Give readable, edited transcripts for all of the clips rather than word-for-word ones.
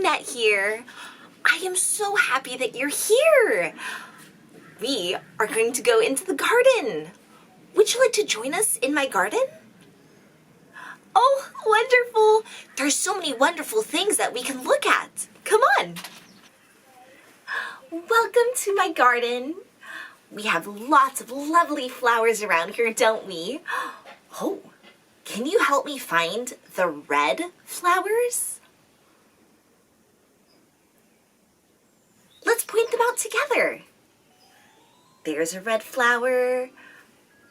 Lunette here. I am so happy that you're here. We are going to go into the garden. Would you like to join us in my garden? Oh, wonderful. There's so many wonderful things that we can look at. Come on. Welcome to my garden. We have lots of lovely flowers around here, don't we? Oh, can you help me find the red flowers? Let's point them out together. There's a red flower.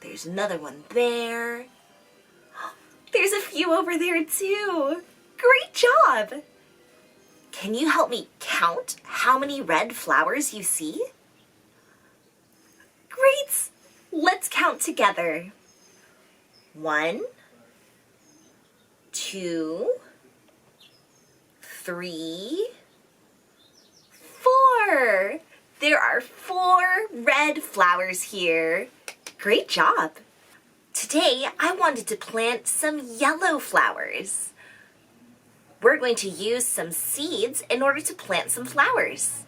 There's another one there. There's a few over there too. Great job. Can you help me count how many red flowers you see? Great. Let's count together. 1, 2, 3, 4. There are 4 red flowers here. Great job. Today, I wanted to plant some yellow flowers. We're going to use some seeds in order to plant some flowers.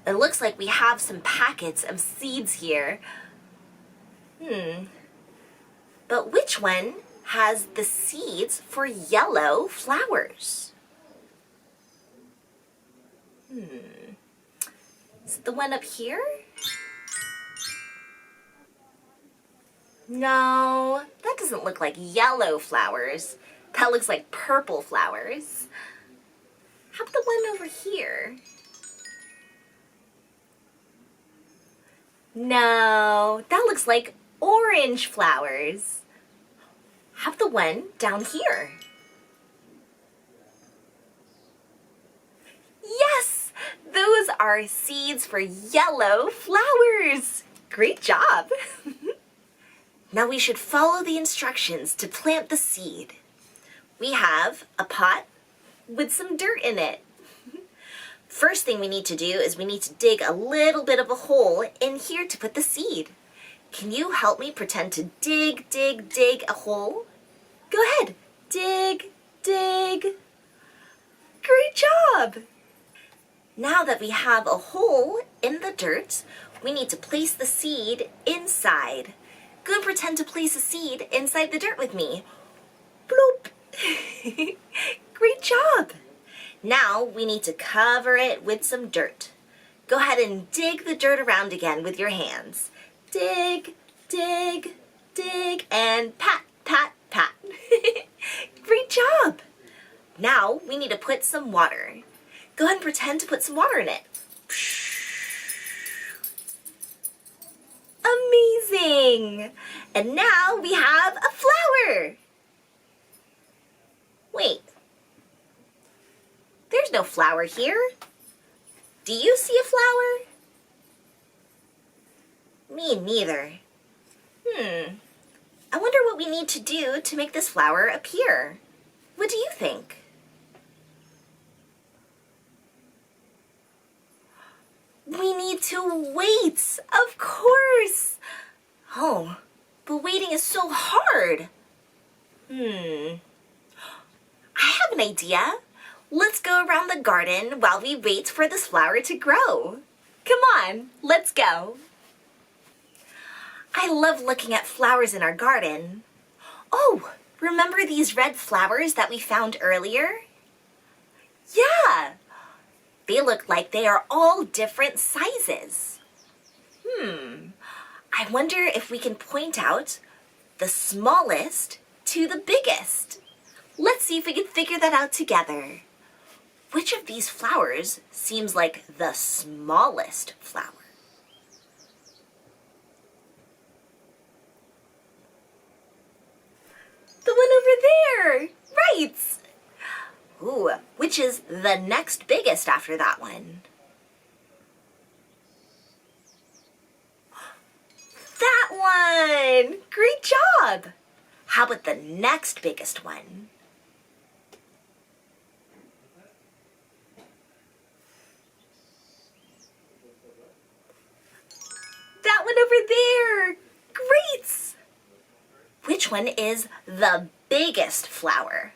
It looks like we have some packets of seeds here. But which one has the seeds for yellow flowers? Is it the one up here? No, that doesn't look like yellow flowers. That looks like purple flowers. How about the one over here? No, that looks like orange flowers. How about the one down here? Yes, those are seeds for yellow flowers. Great job. Now we should follow the instructions to plant the seed. We have a pot with some dirt in it. First thing we need to do is we need to dig a little bit of a hole in here to put the seed. Can you help me pretend to dig a hole? Go ahead. Dig. Great job. Now that we have a hole in the dirt, we need to place the seed inside. Go and pretend to place a seed inside the dirt with me. Bloop. Great job. Now we need to cover it with some dirt. Go ahead and dig the dirt around again with your hands. Dig, and pat. Great job. Now we need to put some water. Go ahead and pretend to put some water in it. Amazing! And now we have a flower. Wait. There's no flower here. Do you see a flower? Me neither. I wonder what we need to do to make this flower appear. What do you think? We need to wait, of course. Oh, but waiting is so hard. I have an idea. Let's go around the garden while we wait for this flower to grow. Come on, let's go. I love looking at flowers in our garden. Oh, remember these red flowers that we found earlier? Yeah. They look like they are all different sizes. I wonder if we can point out the smallest to the biggest. Let's see if we can figure that out together. Which of these flowers seems like the smallest flower? The one over there! Right! Ooh, which is the next biggest after that one? That one! Great job! How about the next biggest one? That one over there! Great! Which one is the biggest flower?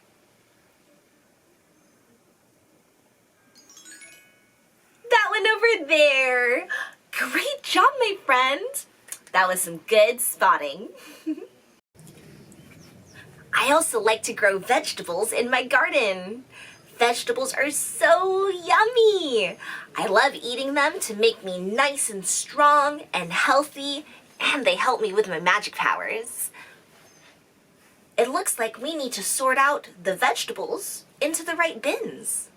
one over there. Great job, my friend. That was some good spotting. I also like to grow vegetables in my garden. Vegetables are so yummy. I love eating them to make me nice and strong and healthy, and they help me with my magic powers. It looks like we need to sort out the vegetables into the right bins.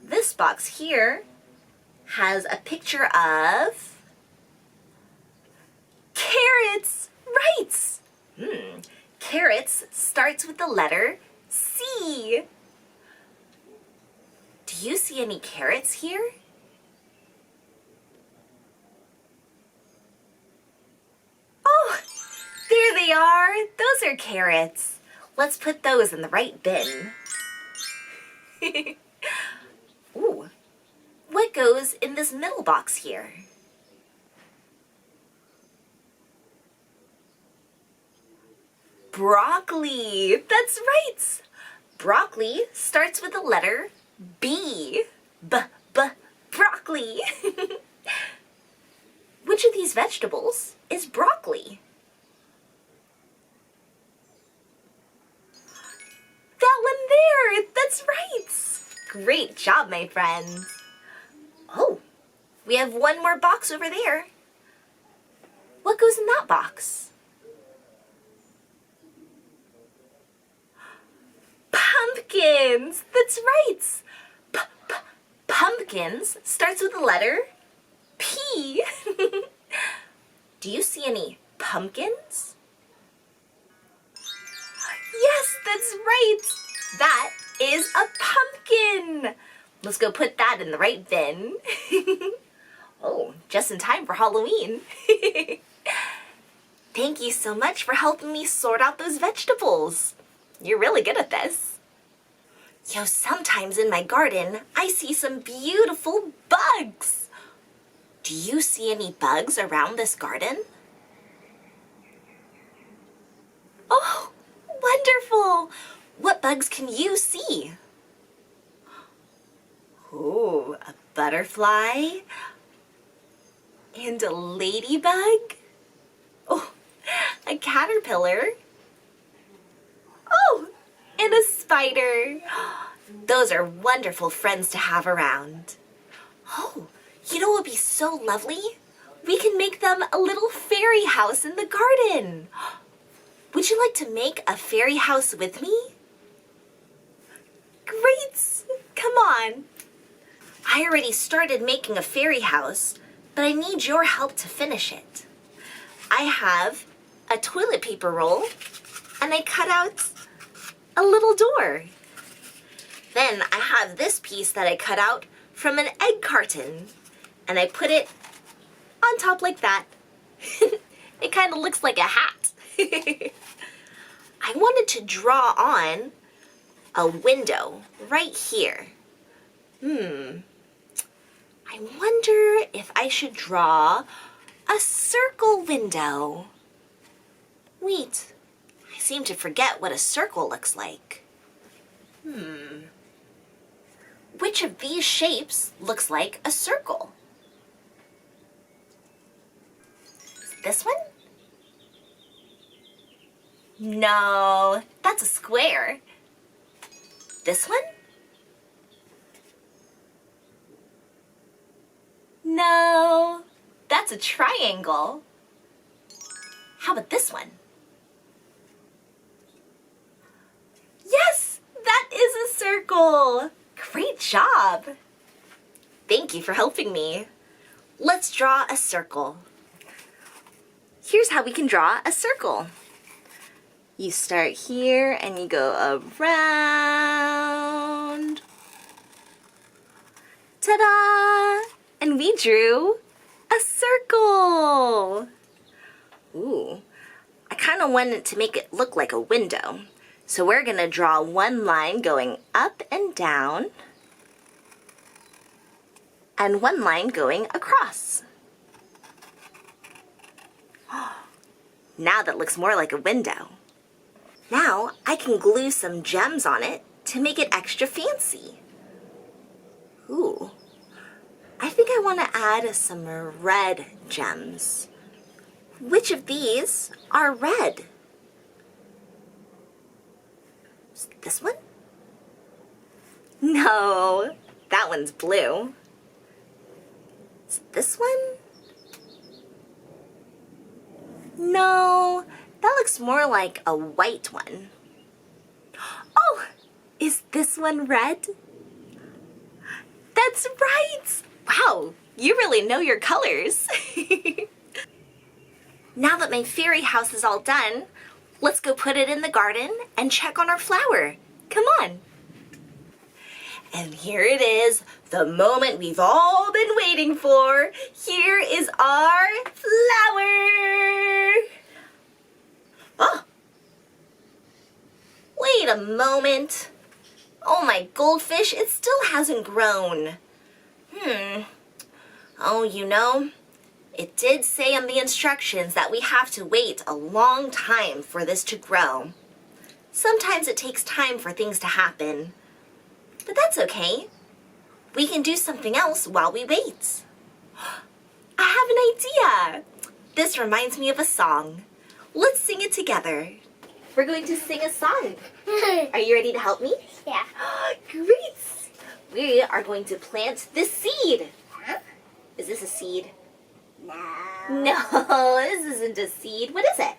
This box here has a picture of carrots. Right. Carrots starts with the letter C. Do you see any carrots here? Oh, there they are. Those are carrots. Let's put those in the right bin. Ooh, what goes in this middle box here? Broccoli. That's right. Broccoli starts with the letter B. Broccoli. Which of these vegetables is broccoli? That one there. That's right. Great job, my friends. Oh, we have one more box over there. What goes in that box? Pumpkins. That's right. Pumpkins starts with the letter P. Do you see any pumpkins? Yes, that's right. That is a pumpkin. Let's go put that in the right bin. Oh, just in time for Halloween. Thank you so much for helping me sort out those vegetables. You're really good at this. Yo, sometimes in my garden, I see some beautiful bugs. Do you see any bugs around this garden? Oh, wonderful! What bugs can you see? Oh, a butterfly and a ladybug. Oh, a caterpillar. Oh, and a spider. Those are wonderful friends to have around. Oh, you know what would be so lovely? We can make them a little fairy house in the garden. Would you like to make a fairy house with me? Great! Come on. I already started making a fairy house, but I need your help to finish it. I have a toilet paper roll, and I cut out a little door. Then I have this piece that I cut out from an egg carton, and I put it on top like that. It kind of looks like a hat. I wanted to draw on a window right here. I wonder if I should draw a circle window. Wait, I seem to forget what a circle looks like. Which of these shapes looks like a circle? Is it this one? No, that's a square. This one? No, that's a triangle. How about this one? Yes, that is a circle. Great job. Thank you for helping me. Let's draw a circle. Here's how we can draw a circle. You start here and you go around. Ta-da! And we drew a circle. Ooh, I kind of wanted to make it look like a window. So we're going to draw one line going up and down, and one line going across. Now that looks more like a window. Now I can glue some gems on it to make it extra fancy. Ooh, I think I want to add some red gems. Which of these are red? Is it this one? No, that one's blue. Is it this one? No, that looks more like a white one. Oh, is this one red? That's right! Wow, you really know your colors. Now that my fairy house is all done, let's go put it in the garden and check on our flower. Come on. And here it is, the moment we've all been waiting for. Here is our flower. Oh, wait a moment. Oh, my goldfish, it still hasn't grown. Oh, you know, it did say on the instructions that we have to wait a long time for this to grow. Sometimes it takes time for things to happen. But that's okay. We can do something else while we wait. I have an idea. This reminds me of a song. Let's sing it together. We're going to sing a song. Are you ready to help me? Yeah. Great. We are going to plant this seed. Huh? Is this a seed? No. No, this isn't a seed. What is it?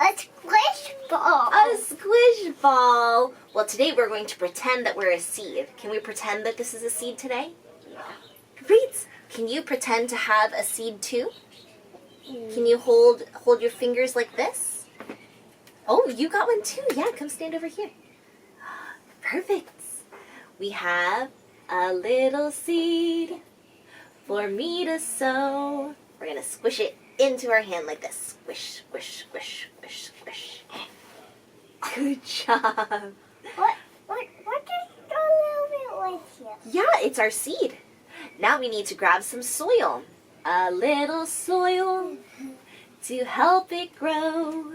A squish ball. A squish ball. Well, today we're going to pretend that we're a seed. Can we pretend that this is a seed today? Yeah. Great. Can you pretend to have a seed too? Can you hold your fingers like this? Oh, you got one too. Yeah, come stand over here. Perfect. We have a little seed for me to sow. We're going to squish it into our hand like this. Squish, squish, squish, squish, squish. Good job. What is a little bit like here? Yeah, it's our seed. Now we need to grab some soil. A little soil to help it grow.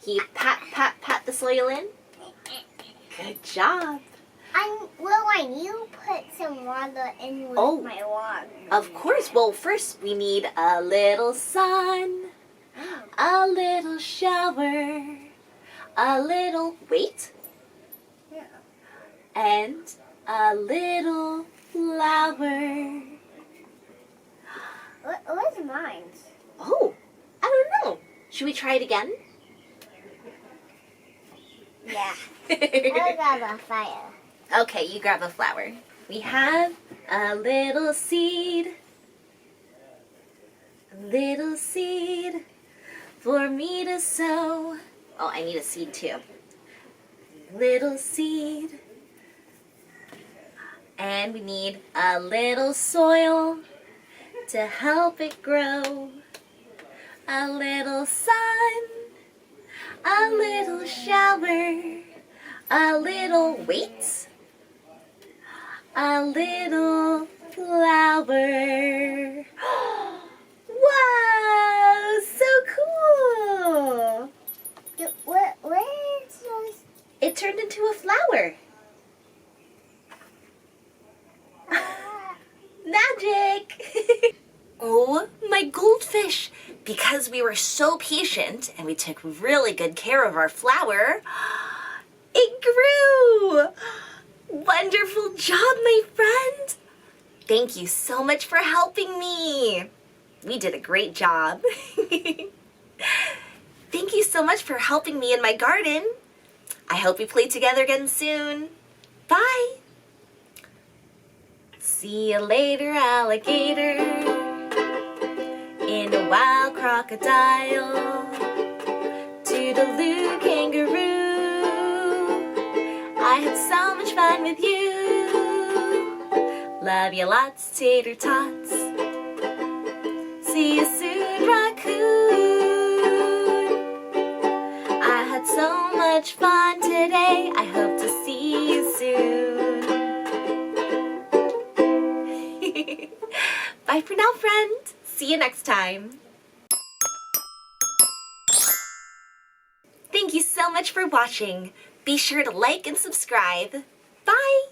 Can you pat the soil in? Good job. You put some water in with Oh, my water. Of course. Well, first we need a little sun, a little shower, a little wait, Yeah. and a little flower. Where's mine? Oh, I don't know. Should we try it again? Yeah. I got a fire. Okay, you grab a flower. We have a little seed for me to sow. Oh, I need a seed too. Little seed. And we need a little soil to help it grow. A little sun, a little shower, a little wait, a little flower. Wow, so cool! Where is those? It turned into a flower. Magic! Oh, my goldfish! Because we were so patient and we took really good care of our flower, it grew! Wonderful job, my friend! Thank you so much for helping me. We did a great job. Thank you so much for helping me in my garden. I hope we play together again soon. Bye! See you later, alligator, in a wild crocodile, toodaloo, kangaroo. I had so much fun with you. Love you lots, tater tots. See you soon, raccoon. I had so much fun today. I hope to see you soon. Bye for now, friend. See you next time. Thank you so much for watching. Be sure to like and subscribe. Bye!